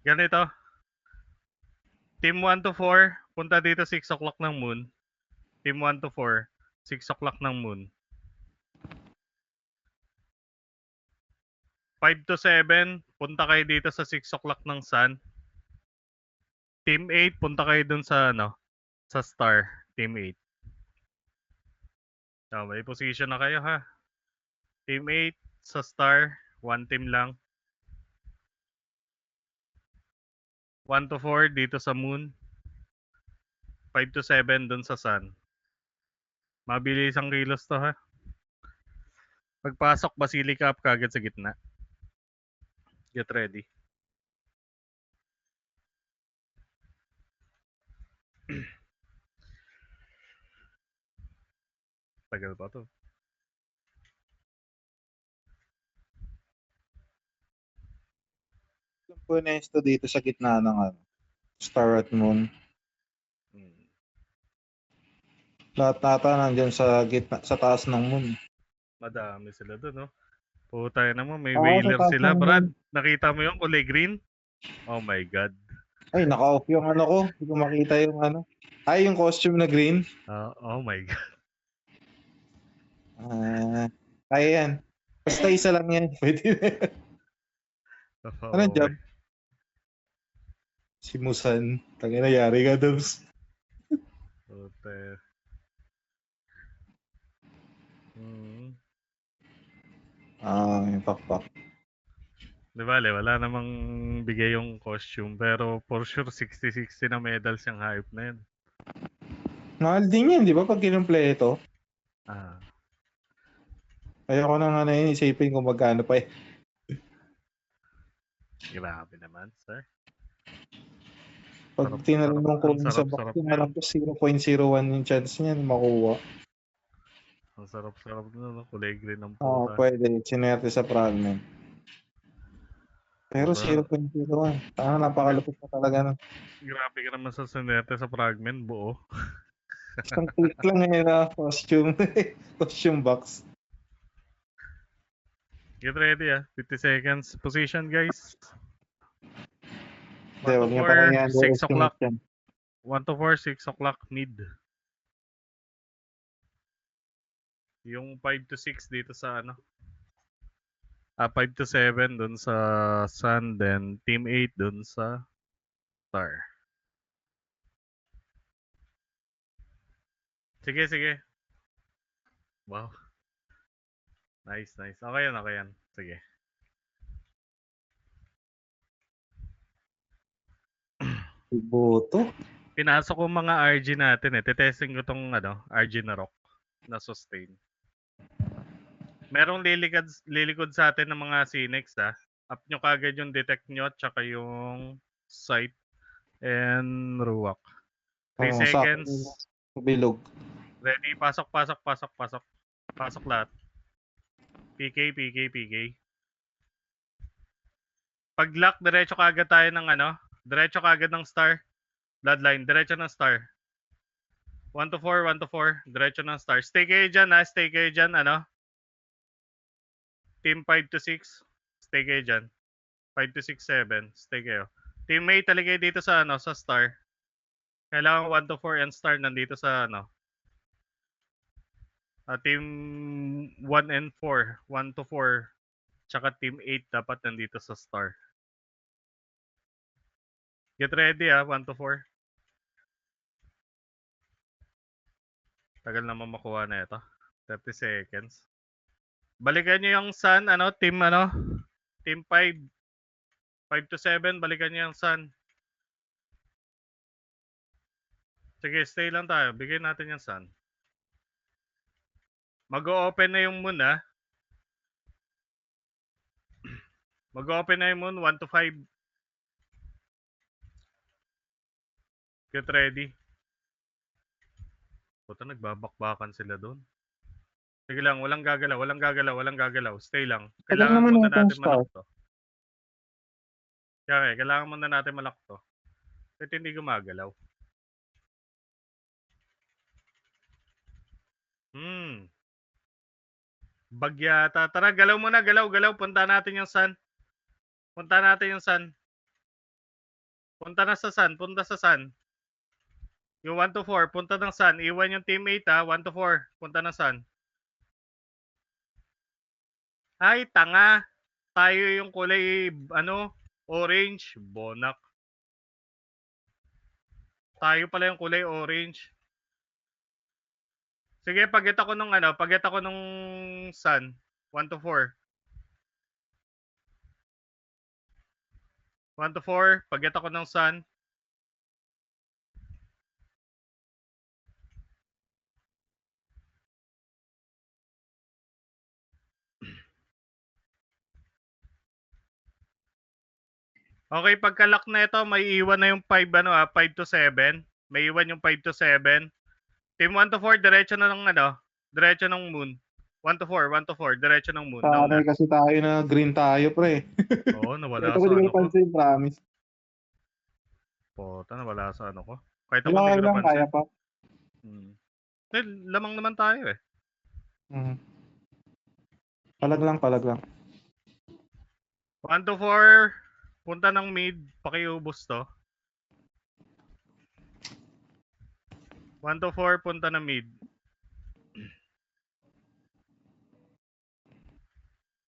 Ganito. Team 1 to 4, punta dito 6 o'clock ng moon. Team 1 to 4, 6 o'clock ng moon. 5 to 7, punta kayo dito sa 6 o'clock ng sun. Team 8, punta kayo dun sa sa star. Team 8. May position na kayo ha. Team 8 sa star, one team lang. 1 to 4 dito sa moon. 5 to 7 dun sa sun. Mabilis ang kilos to ha. Pagpasok, Basilica up kagad sa gitna. Get ready. Tagal pa to. Punesto dito sa gitna ng star at moon. Lahat nata nandyan sa gitna, sa taas ng moon. Madami sila doon, no? Putay naman, may Oo, sa whaler taas sila. ng Brad, moon. nakita mo yung kulay green? Oh my God. Ay, naka-off yung ko. Hindi ko makita yung Ay, yung costume na green. Oh my God. Kaya yan. Basta isa lang yan. Pwede na yan. Anong job? Si Musan. Tangina, yari ka, Dubs. Putay. Yung pakpak. Di ba, wala namang bigay yung costume. Pero for sure, 60-60 na medals yung hype na yun. Mahal din yan, di ba? Pag kinumpleto. Ayoko na nga na isipin kung magkano pa eh. Grabe naman, sir. Pag tinanong ko sa box, alam ko 0.01 yung chance niyan makuha. Ang sarap-sarap na, no? Kulay green ng Oo, puta. pwede. Sinerte sa fragment. Pero 0.01. Napakalupit na talaga nun. Grabe ka naman sa sinerte sa fragment, buo. Isang click lang ngayon na costume. Costume box. Get ready 50 seconds. Position, guys. Hindi, 1 to huwag niya 4, parang 6 o'clock. yan. 1 to 4, 6 o'clock mid. Yung 5 to 6 dito sa 5 to 7 dun sa sun, then team 8 dun sa star. Sige, sige. Wow. Nice, nice. Okay yan, okay yan. Sige. Boto. Pinasok ko mga RG natin eh. Tetesting ko tong RG na rock na sustain. Merong lilikod sa atin ng mga Cinex Up nyo kagad yung detect nyo tsaka yung sight and ruwak. 3 seconds. Bilog. Ready? Pasok, pasok, pasok, pasok. Pasok lahat. PK, PK, PK. Pag lock, diretso kagad tayo ng diretso kagad ng star. Bloodline, diretso ng star. 1 to 4, 1 to 4. Diretso ng star. Stay kayo dyan stay kayo dyan, Team 5 to 6. Stay kayo dyan. 5 to 6, 7. Stay kayo. Teammate, taligay dito sa sa star. Kailangan 1 to 4 and star nandito sa team 1 and 4. 1 to 4. Tsaka team 8 dapat nandito sa star. Get ready 1 to 4. Tagal naman makuha na ito. 30 seconds. Balikan nyo yung sun, team team 5. 5 to 7, balikan nyo yung sun. Sige, stay lang tayo. Bigyan natin yung sun. Mag-o-open na yung moon Mag-open na yung moon, 1 to 5. Get ready. Puta, nagbabakbakan sila doon. Sige lang, walang gagalaw, walang gagalaw, walang gagalaw. Stay lang. Kailangan muna natin malak to. Kailangan muna natin malak to. Kasi hindi gumagalaw. Bagyata. Tara, galaw muna, galaw, galaw. Punta natin yung sun. Punta natin yung sun. Punta na sa sun, punta sa sun. Yung 1 to 4, punta ng sun. Iwan yung teammate ha, 1 to 4, punta ng sun. Ay, tanga. Tayo yung kulay, ano, orange. Bonak. Tayo pala yung kulay orange. Sige, pag-get ako nung ano, pag-get ako nung sun. 1 to 4. 1 to 4, pag-get ako ng sun. Okay, pagka-lock na ito, may iwan na yung 5, 5 to 7. May iwan yung 5 to 7. Team 1 to 4, diretso na ng ano, diretso ng moon. 1 to 4, 1 to 4, diretso ng moon. Sanay kasi tayo na green tayo, pre. Oo, nawala Ito ko sa di ko ano ko. napansin, promise. Puta, nawala sa ano ko. Kahit ako Okay hindi ko lang, kaya napansin. pa. Lamang naman tayo eh. Palag lang. 1 to 4, punta ng mid, pakiubos to. 1 to 4, punta ng mid.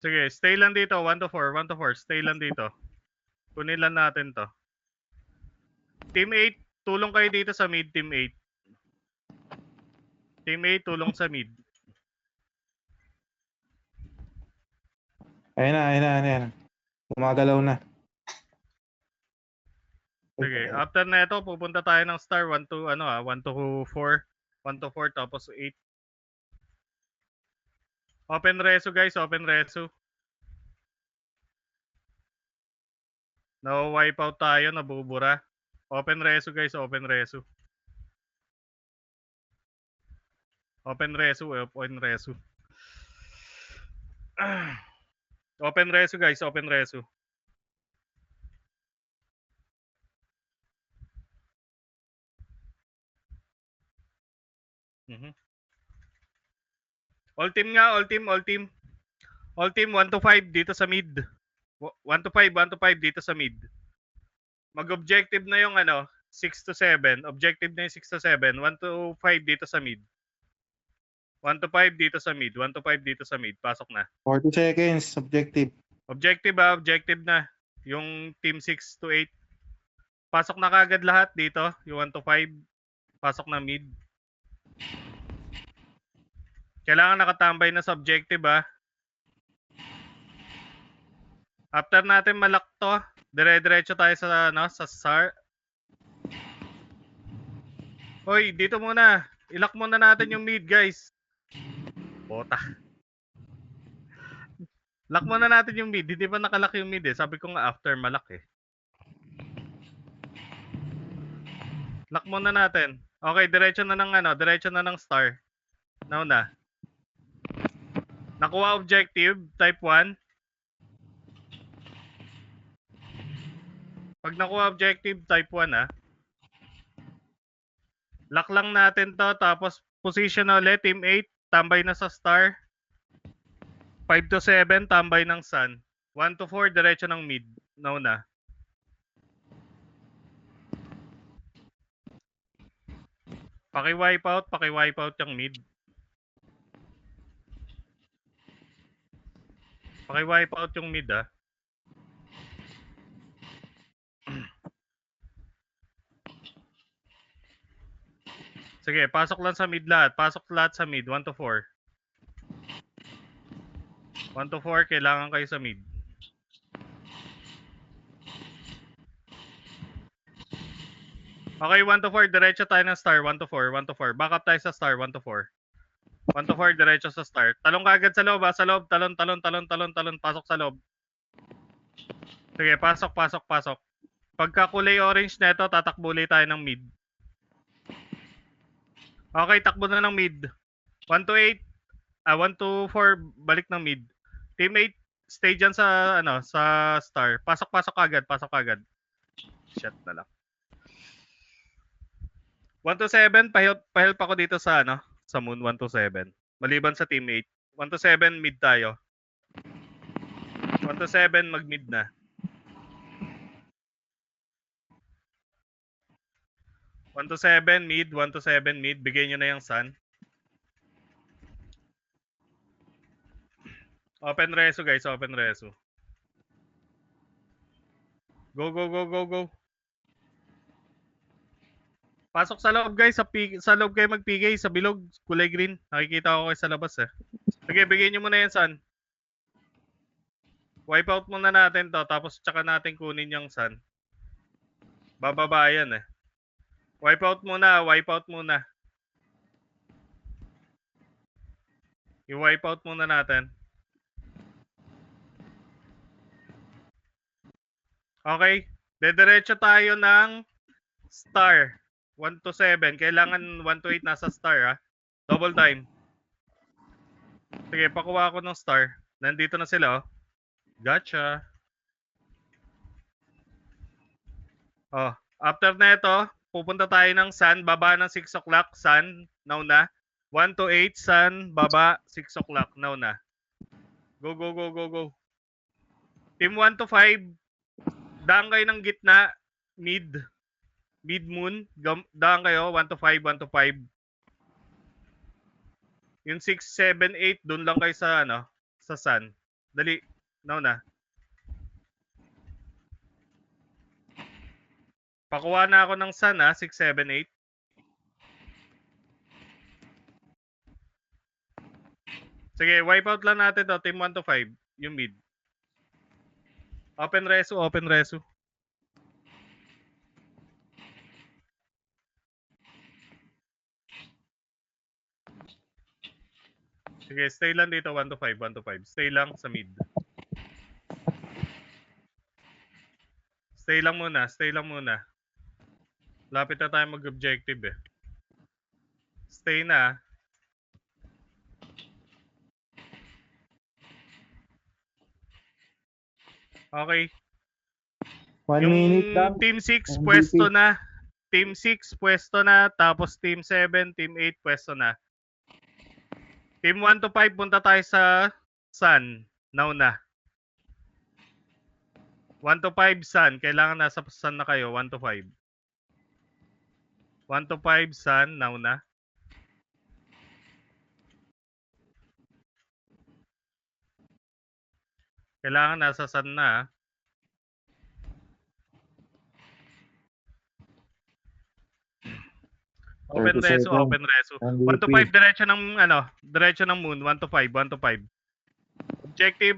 Sige, stay lang dito. 1 to 4, 1 to 4, stay lang dito. Kunin lang natin to. Team 8, tulong kayo dito sa mid, team 8. Team 8, tulong sa mid. Ayun na. Gumagalaw na. Sige, after na ito, pupunta tayo ng star 1 to 1 to 4, 1 to 4 tapos 8. Open reso guys, open reso. Na-wipe out tayo, nabubura. Open reso guys, open reso. Open reso, open reso. Open reso guys, open reso. All team nga, all team. All team 1 to 5 dito sa mid. 1 to 5 dito sa mid. Mag-objective na yung 6 to 7. Objective na yung 6 to 7. 1 to 5 dito sa mid. 1 to 5 dito sa mid. 1 to 5 dito sa mid. Pasok na. 40 seconds, objective. Objective na. Yung team 6 to 8. Pasok na kagad lahat dito. Yung 1 to 5. Pasok na mid. Kailangan nakatambay na sa objective After natin malak to, dire-diretso tayo sa sa star. Hoy, dito muna. Ilak muna natin yung mid, guys. Bota. Lock muna natin yung mid. Hindi pa nakalak yung mid eh. Sabi ko nga after malak eh. Lock muna natin. Okay, diretso na ng star. Nauna. Nakuha objective, type 1. Pag nakuha objective, type 1 Lock lang natin to, tapos position na ulit, team 8, tambay na sa star. 5 to 7, tambay ng sun. 1 to 4, diretso ng mid. Nauna. Paki-wipe out yung mid. Paki-wipe out yung mid Sige, pasok lang sa mid lahat. Pasok lahat sa mid. 1 to 4. 1 to 4, kailangan kayo sa mid. Okay, 1 to 4, diretso tayo ng star. 1 to 4, 1 to 4. Back up tayo sa star. 1 to 4. 1 to 4, diretso sa star. Talong kagad sa loob sa loob. Talon. Pasok sa loob. Sige, pasok. Pagka kulay orange na ito, tatakbo ulit tayo ng mid. Okay, takbo na ng mid. 1 to 8. 1 to 4, balik ng mid. Teammate, stay dyan sa, sa star. Pasok agad. Shit na lang. 1 to 7, pa-help ako dito sa, sa moon. 1 to 7. Maliban sa teammate. 1 to 7, mid tayo. 1 to 7, mag-mid na. 1 to 7 mid, 1 to 7 mid. Bigay nyo na yung sun. Open reso guys, open reso. Go, go, go, go, go. Pasok sa loob guys, sa loob kayo magpigay, sa bilog, kulay green. Nakikita ko kayo sa labas eh. Sige, bigyan nyo muna yan sun. Wipe out muna natin to, tapos tsaka natin kunin yung sun. Bababa yan eh. Wipe out muna, wipe out muna. I-wipe out muna natin. Okay, dediretso tayo ng star. 1 to 7. Kailangan 1 to 8 nasa star ha. Double time. Sige, pakuha ako ng star. Nandito na sila oh. Gotcha. Oh, after na ito, pupunta tayo ng sun. Baba ng 6 o'clock. Sun, now na. 1 to 8, sun, baba, 6 o'clock. Now na. Go, go, go, go, go. Team 1 to 5. Daan kayo ng gitna. Mid moon, daan kayo, 1 to 5, 1 to 5. Yung 6, 7, 8, doon lang kayo sa, sa sun. Dali, now na. Pakuha na ako ng sun, 6, 7, 8. Sige, wipe out lang natin to, team 1 to 5, yung mid. Open reso, open reso. Sige, stay lang dito, 1 to 5, 1 to 5. Stay lang sa mid. Stay lang muna, stay lang muna. Lapit na tayo mag-objective eh. Stay na. Okay. 1 minute lang. Team 6 MVP. pwesto na. Team 6 pwesto na. Tapos Team 7, Team 8 pwesto na. Team 1 to 5 punta tayo sa sun. Now na. 1 to 5 sun. Kailangan nasa sun na kayo. 1 to 5. 1 to 5 sun. Now na. Kailangan nasa sun na. Open reso, open reso. 1 to 5 diretso ng moon. 1 to 5, 1 to 5.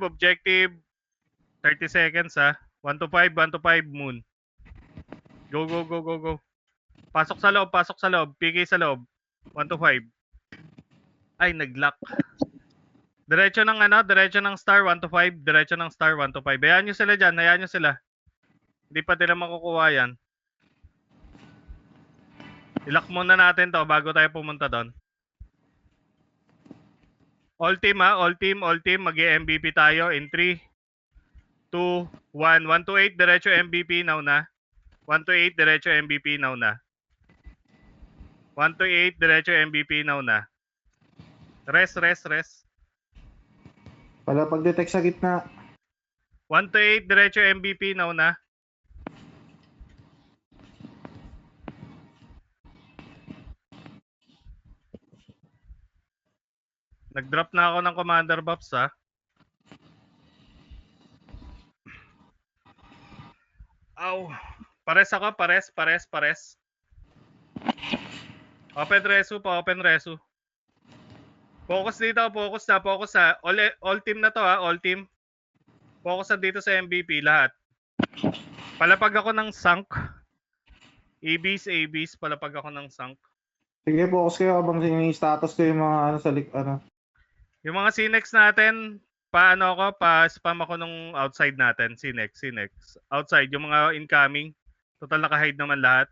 Objective. 30 seconds 1 to 5, 1 to 5 moon. Go, go, go, go, go. Pasok sa loob. PK sa loob. 1 to 5. Ay, nag-lock. Diretso ng star 1 to 5. Diretso ng star 1 to 5. Hayaan nyo sila dyan, Hindi pa nila makukuha yan. I-lock muna natin to bago tayo pumunta doon. All team. Mag-MVP tayo in 3, 2, 1. 1 to 8, diretso MVP now na. 1 to 8, diretso MVP now na. 1 to 8, diretso MVP now na. Rest. Wala pag-detect sa gitna. 1 to 8, diretso MVP now na. Nag-drop na ako ng commander buffs Aw. Pares ako, pares. Open reso. Focus dito, focus na. All team na to all team. Focus na dito sa MVP lahat. Palapag ako ng sunk. ABs, palapag ako ng sunk. Sige, focus kayo habang status ko yung mga Yung mga Cinex natin, pa-spam ako nung outside natin, Cinex. Outside, yung mga incoming, total naka-hide naman lahat.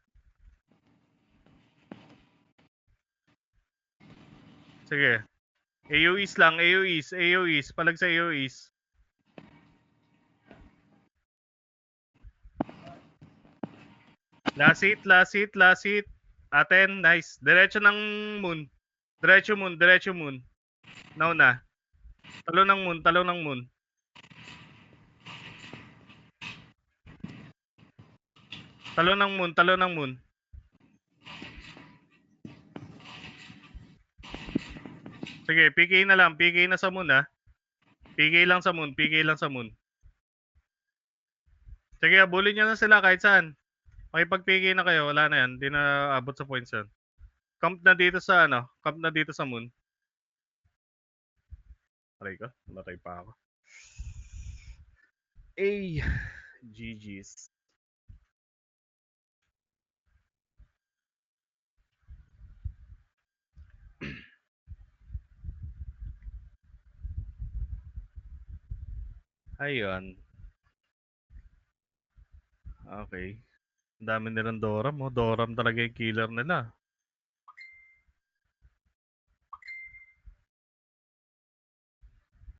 Sige. AOEs lang, AOEs. Palag sa AOEs. Last hit. Aten, nice. Diretso ng moon. Diretso moon. Now na. Talo ng moon. Talo ng moon. Sige, PK na lang. PK na sa moon, ha? PK lang sa moon. PK lang sa moon. Sige, abulin nyo na sila kahit saan. Makipag-PK na kayo. Wala na yan. Hindi na abot sa points yan. Camp na dito sa ano. Camp na dito sa moon. Aray ko. Namatay pa ako. Ay. GG's. Ayun. Okay. Ang dami nilang Doram, oh. Doram talaga yung killer nila.